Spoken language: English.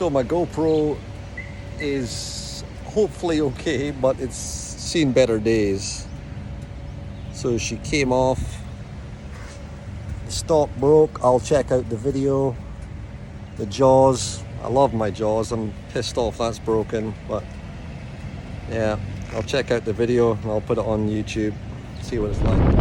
So my GoPro is hopefully okay, but it's seen better days. So she came off, the stock broke. I'll check out the video. The Jaws, I love my Jaws. I'm pissed off that's broken, but yeah, I'll check out the video and I'll put it on YouTube, see what it's like.